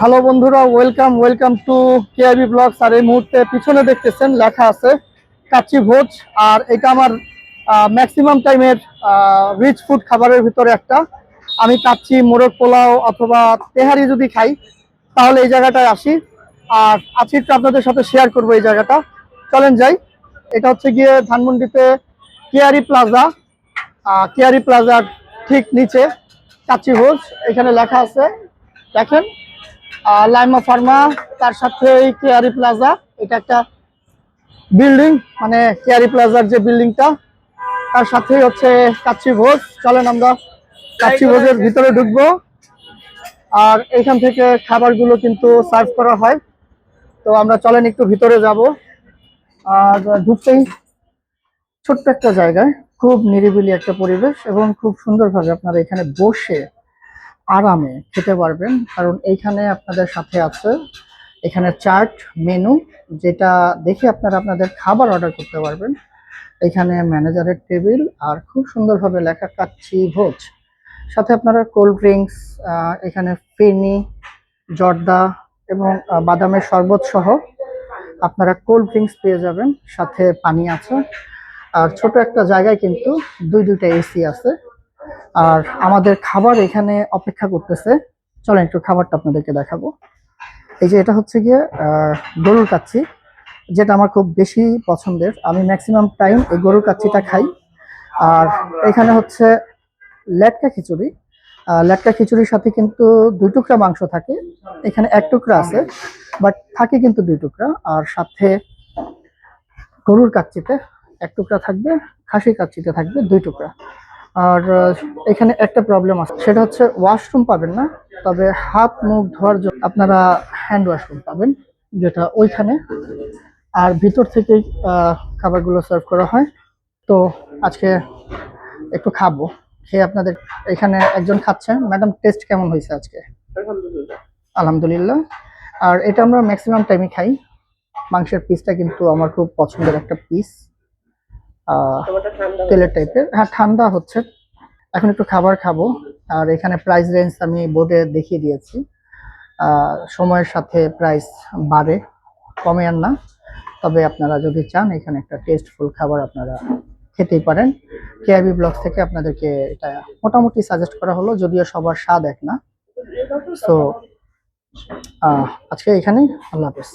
Hello বন্ধুরা, welcome welcome to KIB blogs. আর এই মুহূর্তে পিছনে দেখতেছেন লেখা আছে কাচ্চি ভোজ। আর এটা আমার ম্যাক্সিমাম টাইমের রিচ ফুড খাবারের ভিতরে একটা। আমি কাচ্চি, মোরগ পোলাও অথবা তেহারি যদি খাই তাহলে এই জায়গাটায় আসি। আর আজকে একটু আপনাদের সাথে শেয়ার করবো এই জায়গাটা। চলেন যাই। এটা হচ্ছে গিয়ে ধানমন্ডিতে কেআরি প্লাজা। কেআরি প্লাজার ঠিক নিচে কাচ্চি ভোজ এখানে লেখা আছে, দেখেন। লাইমা ফার্মা, তার সাথে এই কেয়ারি প্লাজা। এটা একটা বিল্ডিং, মানে কেয়ারি প্লাজার যে বিল্ডিংটা, তার সাথেই হচ্ছে কাচ্চি ভোজ। চলেন আমরা কাচ্চি ভোজের ভিতরে ঢুকবো। আর এখান থেকে খাবারগুলো কিন্তু সার্ভ করা হয়। তো আমরা চলেন একটু ভিতরে যাব। আর ঢুকতেই ছোট্ট একটা জায়গায় খুব নিরিবিলি একটা পরিবেশ, এবং খুব সুন্দরভাবে আপনারা এখানে বসে আরামে খেতে পারবেন। কারণ এইখানে আপনাদের সাথে আছে এখানে চার্ট মেনু, যেটা দেখে আপনারা আপনাদের খাবার অর্ডার করতে পারবেন। এখানে ম্যানেজারের টেবিল, আর খুব সুন্দরভাবে লেখা কাচ্চি ভোজ। সাথে আপনারা কোল্ড ড্রিঙ্কস, এখানে ফেনি, জর্দা এবং বাদামের শরবত সহ আপনারা কোল্ড ড্রিঙ্কস পেয়ে যাবেন। সাথে পানি আছে। আর ছোট একটা জায়গায় কিন্তু দুইটা এসি আছে। আর আমাদের খাবার এখানে অপেক্ষা করতেছে। চলেন একটু খাবারটা আপনাদেরকে দেখাবো। এই যে এটা হচ্ছে গিয়ে গরুর কাচ্চি, যেটা আমার খুব বেশি পছন্দের। আমি ম্যাক্সিমাম টাইম এই গরুর কাচ্চিটা খাই। আর এখানে হচ্ছে লেটকা খিচুড়ি। লেটকা খিচুড়ির সাথে কিন্তু 2 টুকরা মাংস থাকে। এখানে 1 টুকরা আছে, বাট থাকে কিন্তু 2 টুকরা। আর সাথে গরুর কাচ্চিতে 1 টুকরা থাকবে, খাসির কাচ্চিতে থাকবে 2 টুকরা। আর এখানে একটা প্রবলেম আছে, সেটা হচ্ছে ওয়াশরুম পাবেন না, তবে হাত মুখ ধোয়ার জন্য আপনারা হ্যান্ড ওয়াশরুম পাবেন, যেটা ওইখানে। আর ভিতর থেকেই খাবারগুলো সার্ভ করা হয়। তো আজকে একটু খাবো, খেয়ে আপনাদের। এখানে একজন খাচ্ছে। ম্যাডাম, টেস্ট কেমন হয়েছে আজকে? আলহামদুলিল্লাহ। আর এটা আমরা ম্যাক্সিমাম টাইমই খাই। মাংসের পিসটা কিন্তু আমার খুব পছন্দের একটা পিস, তেলের টাইপের। হ্যাঁ, ঠান্ডা হচ্ছে। এখন একটু খাবার খাবো। আর এখানে প্রাইস রেঞ্জ আমি বোর্ডে দেখিয়ে দিয়েছি। সময়ের সাথে প্রাইস বাড়ে, কমে আর না। তবে আপনারা যদি চান এখানে একটা টেস্টফুল খাবার আপনারা খেতেই পারেন। কেআইবি ব্লগস থেকে আপনাদেরকে এটা মোটামুটি সাজেস্ট করা হলো, যদিও সবার স্বাদ এক না। সো আজকে এখানেই, আল্লাহ হাফেজ।